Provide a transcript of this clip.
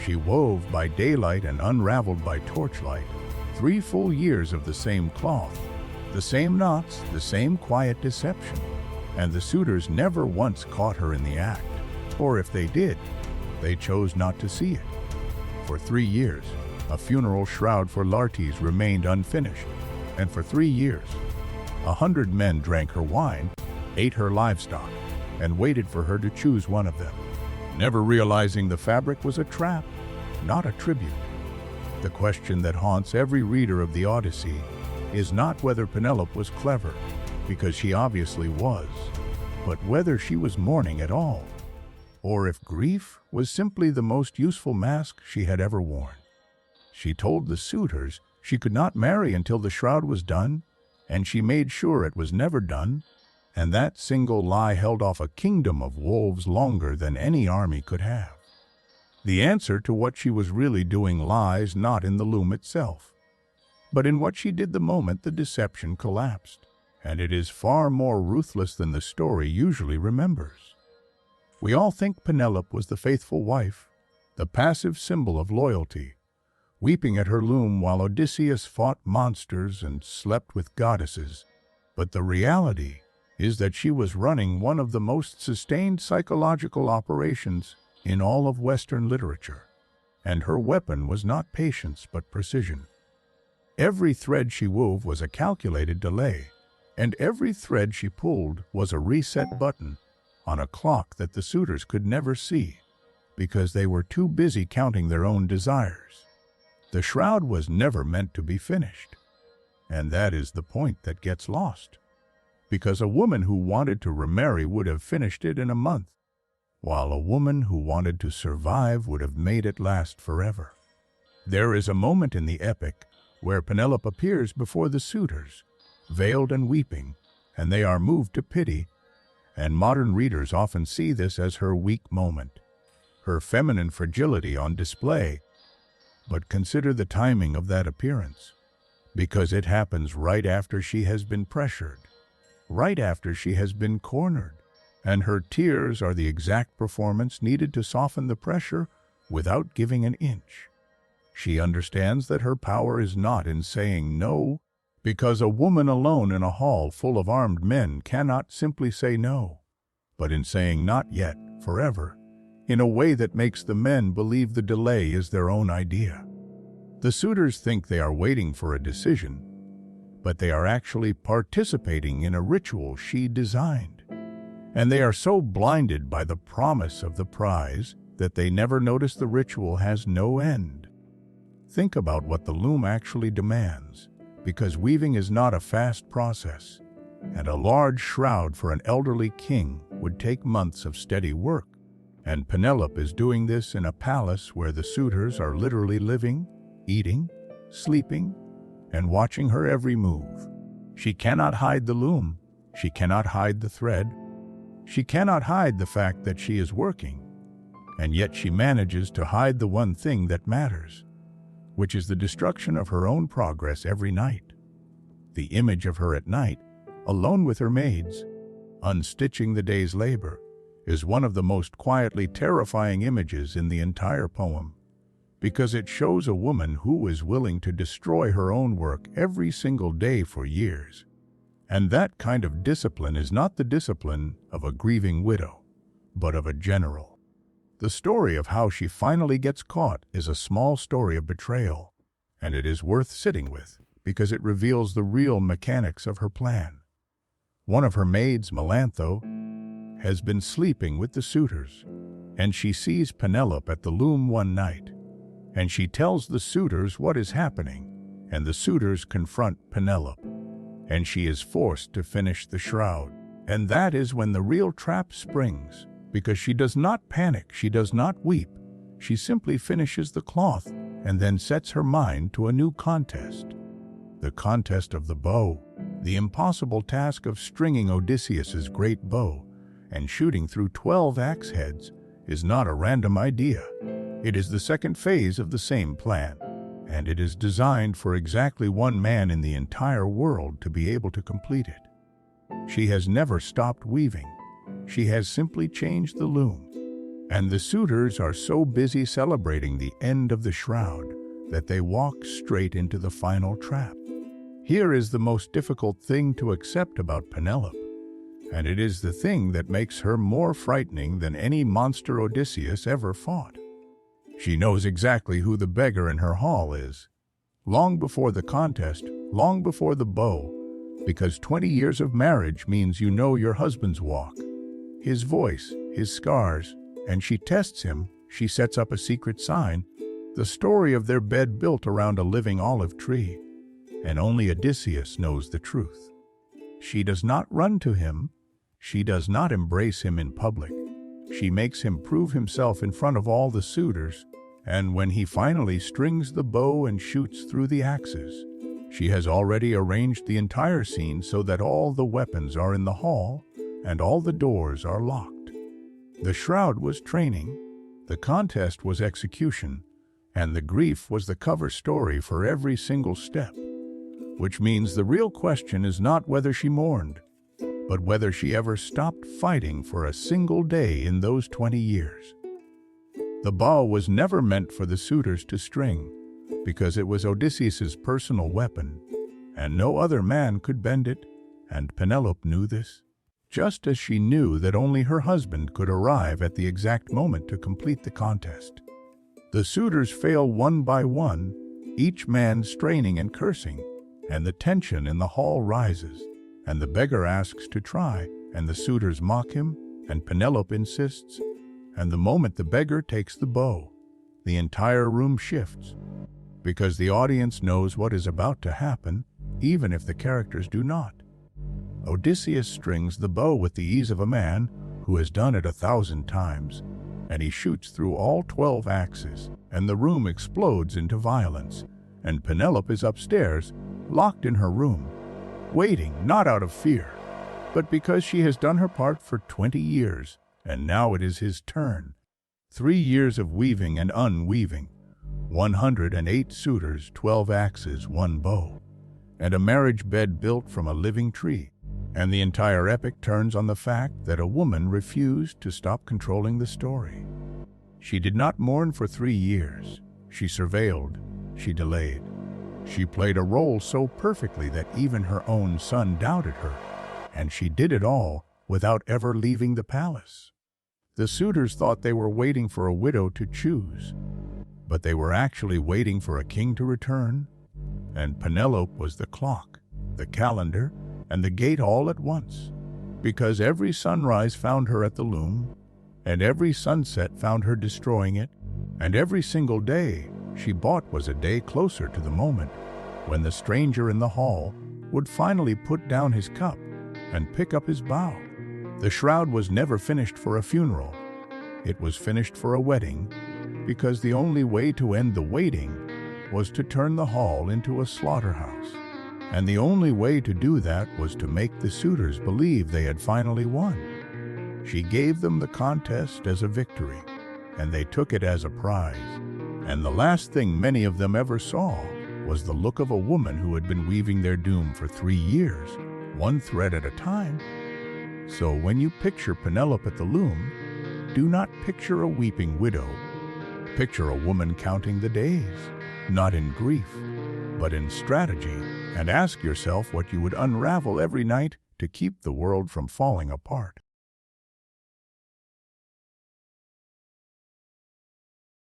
She wove by daylight and unraveled by torchlight 3 full years of the same cloth, the same knots, the same quiet deception, and the suitors never once caught her in the act, or if they did, they chose not to see it. For 3 years, a funeral shroud for Laertes remained unfinished, and for 3 years, 100 men drank her wine, ate her livestock, and waited for her to choose one of them, never realizing the fabric was a trap, not a tribute. The question that haunts every reader of the Odyssey is not whether Penelope was clever, because she obviously was, but whether she was mourning at all, or if grief was simply the most useful mask she had ever worn. She told the suitors she could not marry until the shroud was done, and she made sure it was never done, and that single lie held off a kingdom of wolves longer than any army could have. The answer to what she was really doing lies not in the loom itself, but in what she did the moment the deception collapsed, and it is far more ruthless than the story usually remembers. We all think Penelope was the faithful wife, the passive symbol of loyalty, weeping at her loom while Odysseus fought monsters and slept with goddesses, but the reality is that she was running one of the most sustained psychological operations in all of Western literature, and her weapon was not patience but precision. Every thread she wove was a calculated delay, and every thread she pulled was a reset button on a clock that the suitors could never see, because they were too busy counting their own desires. The shroud was never meant to be finished, and that is the point that gets lost, because a woman who wanted to remarry would have finished it in a month, while a woman who wanted to survive would have made it last forever. There is a moment in the epic where Penelope appears before the suitors, veiled and weeping, and they are moved to pity, and modern readers often see this as her weak moment, her feminine fragility on display. But consider the timing of that appearance, because it happens right after she has been pressured, right after she has been cornered, and her tears are the exact performance needed to soften the pressure without giving an inch. She understands that her power is not in saying no, because a woman alone in a hall full of armed men cannot simply say no, but in saying not yet, forever, in a way that makes the men believe the delay is their own idea. The suitors think they are waiting for a decision, but they are actually participating in a ritual she designed. And they are so blinded by the promise of the prize that they never notice the ritual has no end. Think about what the loom actually demands, because weaving is not a fast process, and a large shroud for an elderly king would take months of steady work. And Penelope is doing this in a palace where the suitors are literally living, eating, sleeping, and watching her every move. She cannot hide the loom. She cannot hide the thread. She cannot hide the fact that she is working. And yet she manages to hide the one thing that matters, which is the destruction of her own progress every night. The image of her at night, alone with her maids, unstitching the day's labor, is one of the most quietly terrifying images in the entire poem, because it shows a woman who is willing to destroy her own work every single day for years. And that kind of discipline is not the discipline of a grieving widow, but of a general. The story of how she finally gets caught is a small story of betrayal, and it is worth sitting with, because it reveals the real mechanics of her plan. One of her maids, Melantho, has been sleeping with the suitors, and she sees Penelope at the loom one night, and she tells the suitors what is happening, and the suitors confront Penelope, and she is forced to finish the shroud. And that is when the real trap springs, because she does not panic, she does not weep, she simply finishes the cloth and then sets her mind to a new contest. The contest of the bow, the impossible task of stringing Odysseus's great bow and shooting through 12 axe heads, is not a random idea. It is the second phase of the same plan, and it is designed for exactly one man in the entire world to be able to complete it. She has never stopped weaving. She has simply changed the loom. And the suitors are so busy celebrating the end of the shroud that they walk straight into the final trap. Here is the most difficult thing to accept about Penelope, and it is the thing that makes her more frightening than any monster Odysseus ever fought. She knows exactly who the beggar in her hall is. Long before the contest, long before the bow, because 20 years of marriage means you know your husband's walk, his voice, his scars, and she tests him. She sets up a secret sign, the story of their bed built around a living olive tree, and only Odysseus knows the truth. She does not run to him. She does not embrace him in public. She makes him prove himself in front of all the suitors, and when he finally strings the bow and shoots through the axes, she has already arranged the entire scene so that all the weapons are in the hall and all the doors are locked. The shroud was training, the contest was execution, and the grief was the cover story for every single step, which means the real question is not whether she mourned, but whether she ever stopped fighting for a single day in those 20 years. The bow was never meant for the suitors to string, because it was Odysseus's personal weapon, and no other man could bend it, and Penelope knew this, just as she knew that only her husband could arrive at the exact moment to complete the contest. The suitors fail one by one, each man straining and cursing, and the tension in the hall rises, and the beggar asks to try, and the suitors mock him, and Penelope insists, and the moment the beggar takes the bow, the entire room shifts, because the audience knows what is about to happen, even if the characters do not. Odysseus strings the bow with the ease of a man who has done it 1,000 times, and he shoots through all 12 axes, and the room explodes into violence, and Penelope is upstairs, locked in her room, waiting not out of fear, but because she has done her part for 20 years, and now it is his turn. 3 years of weaving and unweaving, 108 suitors, 12 axes, 1 bow, and a marriage bed built from a living tree. And the entire epic turns on the fact that a woman refused to stop controlling the story. She did not mourn for 3 years. She surveilled. She delayed. She played a role so perfectly that even her own son doubted her, and she did it all without ever leaving the palace. The suitors thought they were waiting for a widow to choose, but they were actually waiting for a king to return, and Penelope was the clock, the calendar, and the gate all at once, because every sunrise found her at the loom, and every sunset found her destroying it, and every single day she bought was a day closer to the moment when the stranger in the hall would finally put down his cup and pick up his bow. The shroud was never finished for a funeral. It was finished for a wedding, because the only way to end the waiting was to turn the hall into a slaughterhouse. And the only way to do that was to make the suitors believe they had finally won. She gave them the contest as a victory, and they took it as a prize. And the last thing many of them ever saw was the look of a woman who had been weaving their doom for 3 years, one thread at a time. So when you picture Penelope at the loom, do not picture a weeping widow. Picture a woman counting the days, not in grief, but in strategy, and ask yourself what you would unravel every night to keep the world from falling apart.